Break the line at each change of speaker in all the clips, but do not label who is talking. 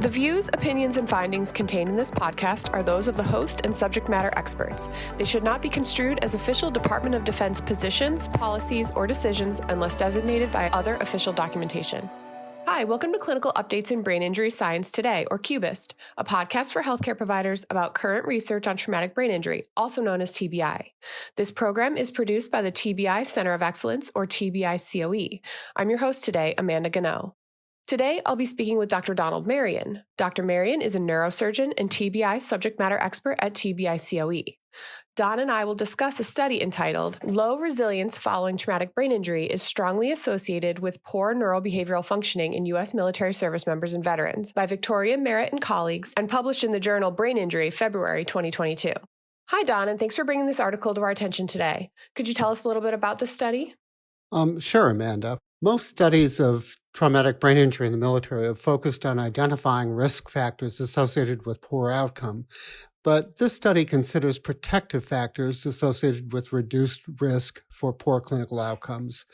The views, opinions, and findings contained in this podcast are those of the host and subject matter experts. They should not be construed as official Department of Defense positions, policies, or decisions unless designated by other official documentation. Hi, welcome to Clinical Updates in Brain Injury Science Today, or CUBIST, a podcast for healthcare providers about current research on traumatic brain injury, also known as TBI. This program is produced by the TBI Center of Excellence, or TBI COE. I'm your host today, Amanda Gano. Today, I'll be speaking with Dr. Donald Marion. Dr. Marion is a neurosurgeon and TBI subject matter expert at TBI COE. Don and I will discuss a study entitled Low Resilience Following Traumatic Brain Injury is Strongly Associated with Poor Neurobehavioral Functioning in U.S. Military Service Members and Veterans by Victoria Merritt and colleagues and published in the journal Brain Injury, February 2022. Hi, Don, and thanks for bringing this article to our attention today. Could you tell us a little bit about this study?
Sure, Amanda. Most studies of traumatic brain injury in the military have focused on identifying risk factors associated with poor outcome. But this study considers protective factors associated with reduced risk for poor clinical outcomes.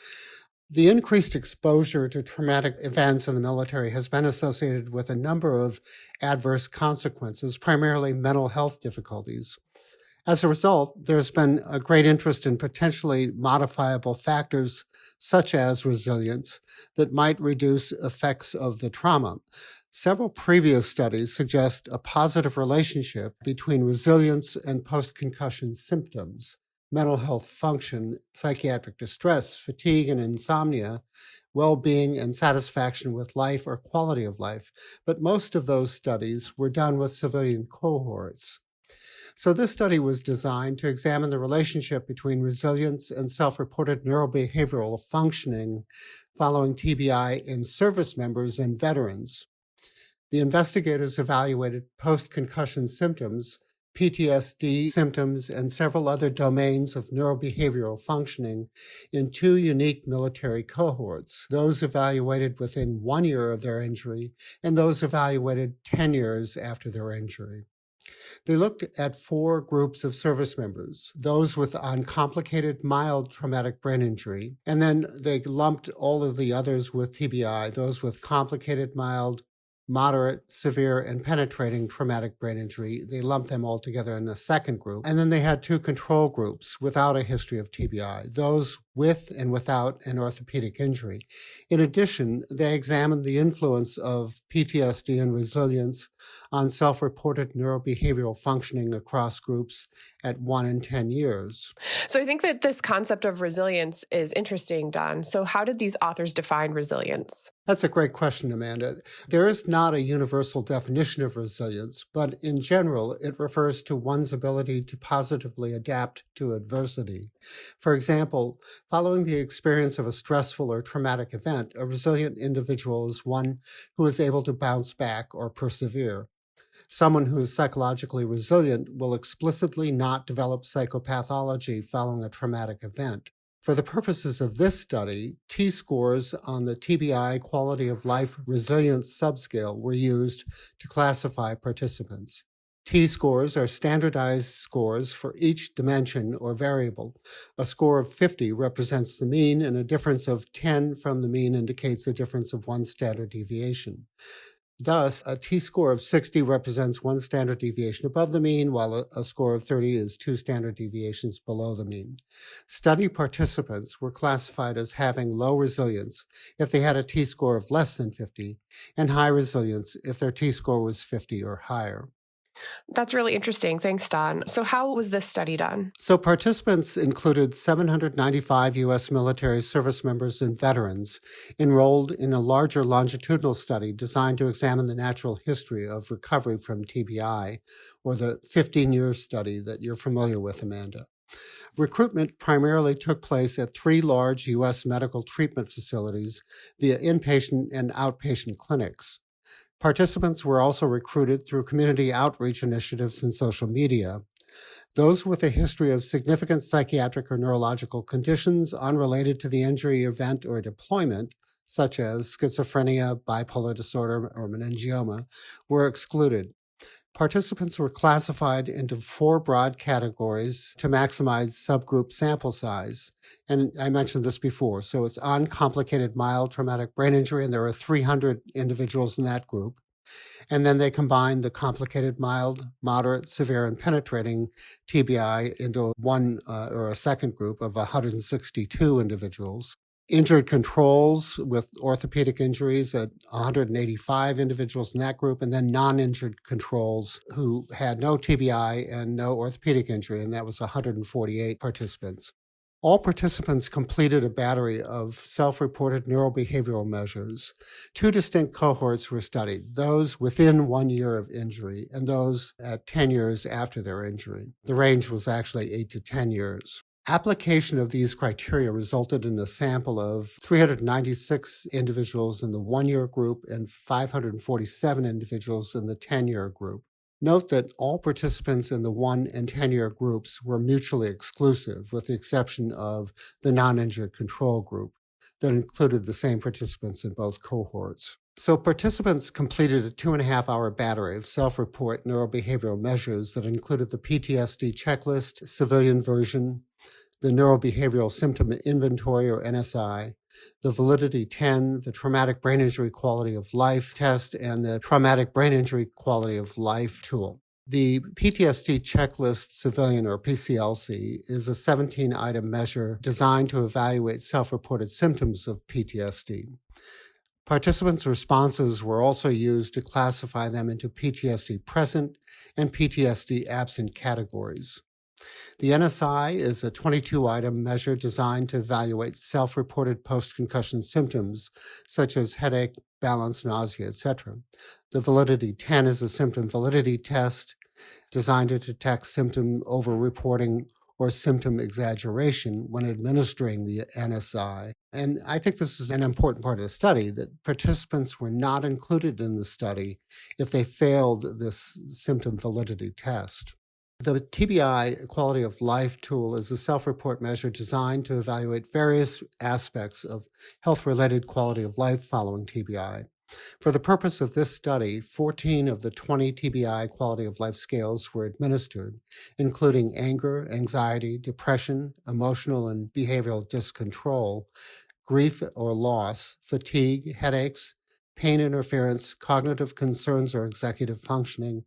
The increased exposure to traumatic events in the military has been associated with a number of adverse consequences, primarily mental health difficulties. As a result, there's been a great interest in potentially modifiable factors such as resilience that might reduce effects of the trauma. Several previous studies suggest a positive relationship between resilience and post-concussion symptoms, mental health function, psychiatric distress, fatigue and insomnia, well-being and satisfaction with life or quality of life. But most of those studies were done with civilian cohorts. So this study was designed to examine the relationship between resilience and self-reported neurobehavioral functioning following TBI in service members and veterans. The investigators evaluated post-concussion symptoms, PTSD symptoms, and several other domains of neurobehavioral functioning in two unique military cohorts, those evaluated within 1 year of their injury and those evaluated 10 years after their injury. They looked at 4 groups of service members, those with uncomplicated mild traumatic brain injury, and then they lumped all of the others with TBI, those with complicated mild, moderate, severe, and penetrating traumatic brain injury. They lumped them all together in a second group. And then they had 2 control groups without a history of TBI, those with and without an orthopedic injury. In addition, they examined the influence of PTSD and resilience on self-reported neurobehavioral functioning across groups at 1 and 10 years.
So I think that this concept of resilience is interesting, Don. So how did these authors define resilience?
That's a great question, Amanda. There is not a universal definition of resilience, but in general, it refers to one's ability to positively adapt to adversity. For example, following the experience of a stressful or traumatic event, a resilient individual is one who is able to bounce back or persevere. Someone who is psychologically resilient will explicitly not develop psychopathology following a traumatic event. For the purposes of this study, T-scores on the TBI Quality of Life Resilience subscale were used to classify participants. T-scores are standardized scores for each dimension or variable. A score of 50 represents the mean, and a difference of 10 from the mean indicates a difference of 1 standard deviation. Thus, a T-score of 60 represents 1 standard deviation above the mean, while a score of 30 is 2 standard deviations below the mean. Study participants were classified as having low resilience if they had a T-score of less than 50, and high resilience if their T-score was 50 or higher.
That's really interesting. Thanks, Don. So how was this study done?
So participants included 795 U.S. military service members and veterans enrolled in a larger longitudinal study designed to examine the natural history of recovery from TBI, or the 15-year study that you're familiar with, Amanda. Recruitment primarily took place at 3 large U.S. medical treatment facilities via inpatient and outpatient clinics. Participants were also recruited through community outreach initiatives and social media. Those with a history of significant psychiatric or neurological conditions unrelated to the injury, event, or deployment, such as schizophrenia, bipolar disorder, or meningioma, were excluded. Participants were classified into 4 broad categories to maximize subgroup sample size. And I mentioned this before. So it's uncomplicated mild traumatic brain injury, and there are 300 individuals in that group. And then they combined the complicated, mild, moderate, severe, and penetrating TBI into a second group of 162 individuals. Injured controls with orthopedic injuries at 185 individuals in that group, and then non-injured controls who had no TBI and no orthopedic injury, and that was 148 participants. All participants completed a battery of self-reported neurobehavioral measures. Two distinct cohorts were studied, those within 1 year of injury and those at 10 years after their injury. The range was actually 8 to 10 years. Application of these criteria resulted in a sample of 396 individuals in the 1-year group and 547 individuals in the 10-year group. Note that all participants in the 1 and 10-year groups were mutually exclusive, with the exception of the non-injured control group that included the same participants in both cohorts. So participants completed a 2.5-hour battery of self-report neurobehavioral measures that included the PTSD checklist, civilian version, the Neurobehavioral Symptom Inventory, or NSI, the Validity 10, the Traumatic Brain Injury Quality of Life test, and the Traumatic Brain Injury Quality of Life tool. The PTSD Checklist Civilian, or PCLC, is a 17-item measure designed to evaluate self-reported symptoms of PTSD. Participants' responses were also used to classify them into PTSD present and PTSD absent categories. The NSI is a 22-item measure designed to evaluate self-reported post-concussion symptoms such as headache, balance, nausea, etc. The Validity 10 is a symptom validity test designed to detect symptom over-reporting or symptom exaggeration when administering the NSI. And I think this is an important part of the study, that participants were not included in the study if they failed this symptom validity test. The TBI Quality of Life tool is a self-report measure designed to evaluate various aspects of health-related quality of life following TBI. For the purpose of this study, 14 of the 20 TBI quality of life scales were administered, including anger, anxiety, depression, emotional and behavioral discontrol, grief or loss, fatigue, headaches, pain interference, cognitive concerns or executive functioning,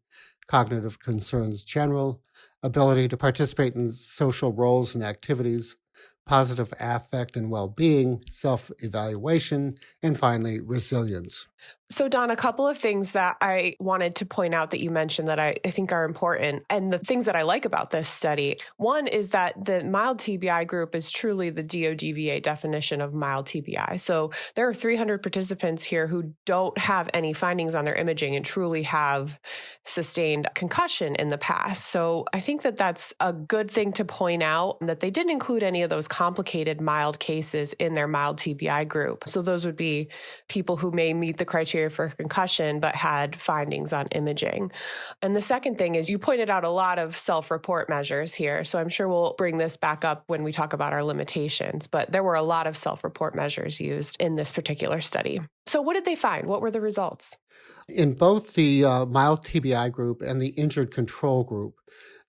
cognitive concerns general, ability to participate in social roles and activities, positive affect and well-being, self-evaluation, and finally, resilience.
So, Don, a couple of things that I wanted to point out that you mentioned that I think are important, and the things that I like about this study. One is that the mild TBI group is truly the DOGVA definition of mild TBI. So there are 300 participants here who don't have any findings on their imaging and truly have sustained concussion in the past. So I think that that's a good thing to point out, that they didn't include any of those complicated mild cases in their mild TBI group. So those would be people who may meet the criteria for concussion but had findings on imaging. And the second thing is you pointed out a lot of self-report measures here. So I'm sure we'll bring this back up when we talk about our limitations, but there were a lot of self-report measures used in this particular study. So what did they find? What were the results?
In both the mild TBI group and the injured control group,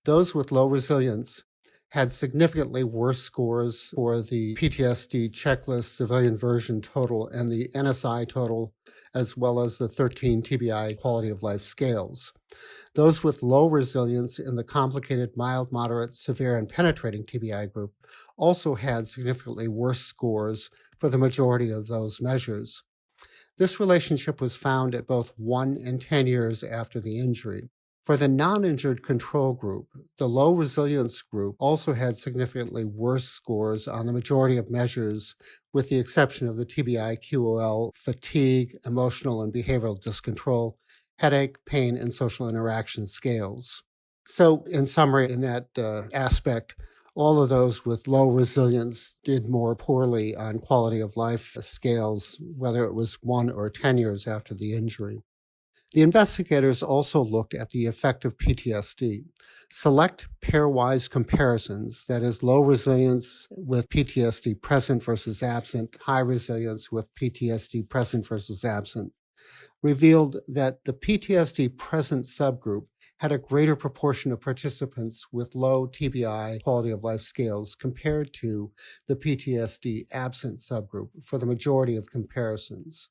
those with low resilience had significantly worse scores for the PTSD checklist civilian version total and the NSI total, as well as the 13 TBI quality of life scales. Those with low resilience in the complicated, mild, moderate, severe, and penetrating TBI group also had significantly worse scores for the majority of those measures. This relationship was found at both 1 and 10 years after the injury. For the non-injured control group, the low resilience group also had significantly worse scores on the majority of measures, with the exception of the TBI QOL, fatigue, emotional and behavioral discontrol, headache, pain, and social interaction scales. So in summary, in that aspect, all of those with low resilience did more poorly on quality of life scales, whether it was 1 or 10 years after the injury. The investigators also looked at the effect of PTSD. Select pairwise comparisons, that is, low resilience with PTSD present versus absent, high resilience with PTSD present versus absent, revealed that the PTSD present subgroup had a greater proportion of participants with low TBI quality of life scales compared to the PTSD absent subgroup for the majority of comparisons.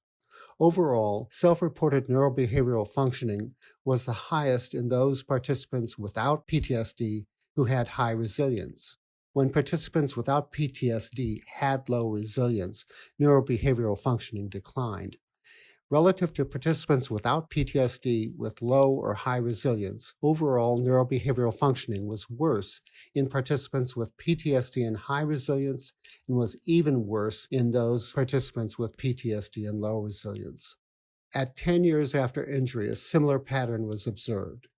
Overall, self-reported neurobehavioral functioning was the highest in those participants without PTSD who had high resilience. When participants without PTSD had low resilience, neurobehavioral functioning declined. Relative to participants without PTSD with low or high resilience, overall neurobehavioral functioning was worse in participants with PTSD and high resilience, and was even worse in those participants with PTSD and low resilience. At 10 years after injury, a similar pattern was observed.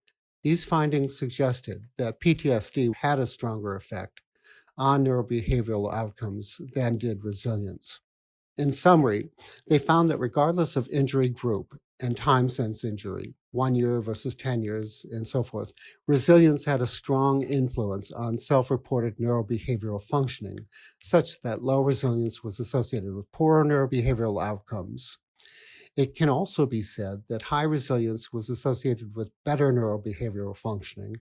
These findings suggested that PTSD had a stronger effect on neurobehavioral outcomes than did resilience. In summary, they found that regardless of injury group and time since injury, 1 year versus 10 years and so forth, resilience had a strong influence on self-reported neurobehavioral functioning, such that low resilience was associated with poorer neurobehavioral outcomes. It can also be said that high resilience was associated with better neurobehavioral functioning.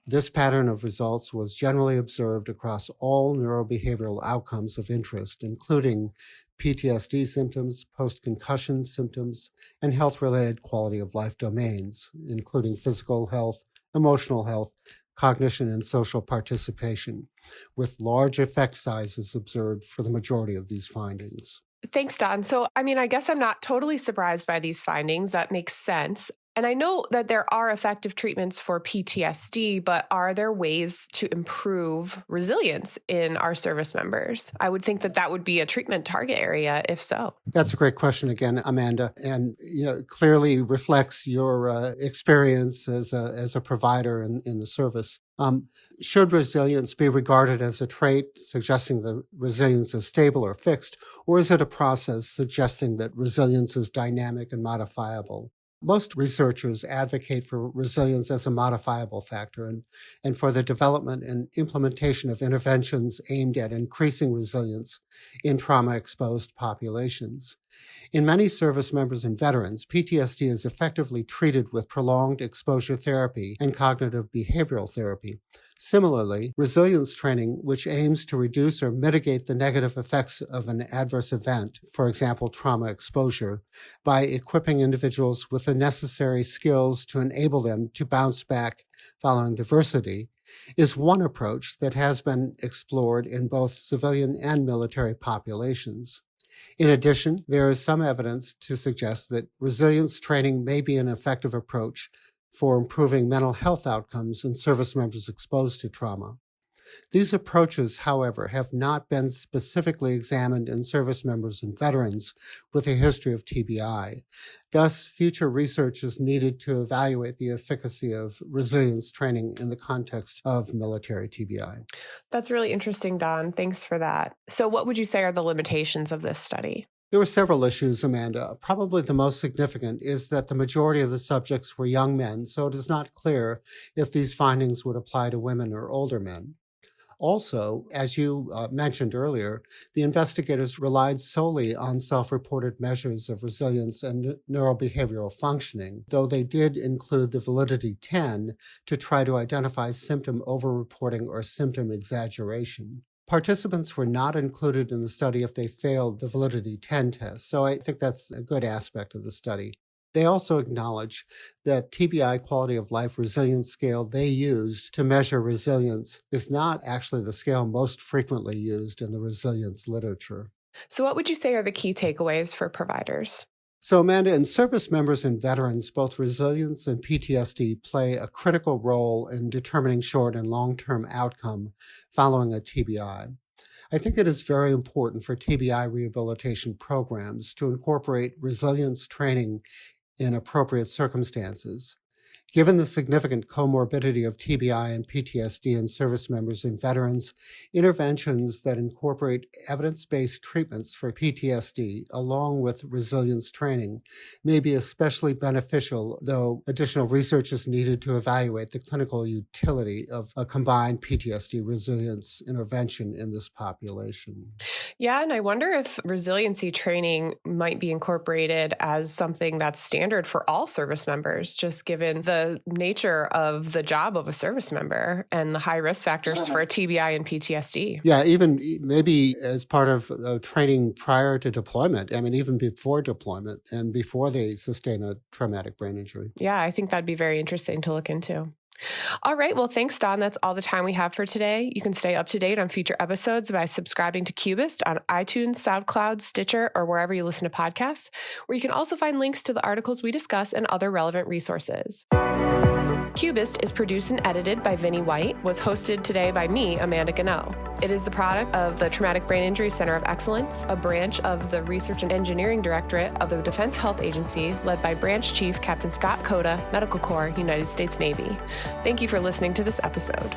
This pattern of results was generally observed across all neurobehavioral outcomes of interest, including PTSD symptoms, post-concussion symptoms, and health-related quality of life domains, including physical health, emotional health, cognition, and social participation, with large effect sizes observed for the majority of these findings.
Thanks, Don. So, I guess I'm not totally surprised by these findings. That makes sense. And I know that there are effective treatments for PTSD, but are there ways to improve resilience in our service members? I would think that that would be a treatment target area, if so.
That's a great question again, Amanda, and clearly reflects your experience as a provider in the service. Should resilience be regarded as a trait suggesting that resilience is stable or fixed, or is it a process suggesting that resilience is dynamic and modifiable? Most researchers advocate for resilience as a modifiable factor and for the development and implementation of interventions aimed at increasing resilience in trauma-exposed populations. In many service members and veterans, PTSD is effectively treated with prolonged exposure therapy and cognitive behavioral therapy. Similarly, resilience training, which aims to reduce or mitigate the negative effects of an adverse event, for example, trauma exposure, by equipping individuals with the necessary skills to enable them to bounce back following diversity, is one approach that has been explored in both civilian and military populations. In addition, there is some evidence to suggest that resilience training may be an effective approach for improving mental health outcomes in service members exposed to trauma. These approaches, however, have not been specifically examined in service members and veterans with a history of TBI. Thus, future research is needed to evaluate the efficacy of resilience training in the context of military TBI.
That's really interesting, Don. Thanks for that. So what would you say are the limitations of this study?
There were several issues, Amanda. Probably the most significant is that the majority of the subjects were young men, so it is not clear if these findings would apply to women or older men. Also, as you mentioned earlier, the investigators relied solely on self-reported measures of resilience and neurobehavioral functioning, though they did include the validity 10 to try to identify symptom overreporting or symptom exaggeration. Participants were not included in the study if they failed the validity 10 test, so I think that's a good aspect of the study. They also acknowledge that TBI quality of life resilience scale they used to measure resilience is not actually the scale most frequently used in the resilience literature.
So what would you say are the key takeaways for providers?
So, Amanda, in service members and veterans, both resilience and PTSD play a critical role in determining short and long-term outcome following a TBI. I think it is very important for TBI rehabilitation programs to incorporate resilience training in appropriate circumstances. Given the significant comorbidity of TBI and PTSD in service members and veterans, interventions that incorporate evidence-based treatments for PTSD along with resilience training may be especially beneficial, though additional research is needed to evaluate the clinical utility of a combined PTSD resilience intervention in this population.
Yeah, and I wonder if resiliency training might be incorporated as something that's standard for all service members, just given the the nature of the job of a service member and the high risk factors for TBI and PTSD.
Yeah, even maybe as part of training prior to deployment. I mean, even before deployment and before they sustain a traumatic brain injury.
Yeah, I think that'd be very interesting to look into. All right. Well, thanks, Don. That's all the time we have for today. You can stay up to date on future episodes by subscribing to CUBIST on iTunes, SoundCloud, Stitcher, or wherever you listen to podcasts, where you can also find links to the articles we discuss and other relevant resources. CUBIST is produced and edited by Vinnie White, was hosted today by me, Amanda Gano. It is the product of the Traumatic Brain Injury Center of Excellence, a branch of the Research and Engineering Directorate of the Defense Health Agency, led by Branch Chief Captain Scott Coda, Medical Corps, United States Navy. Thank you for listening to this episode.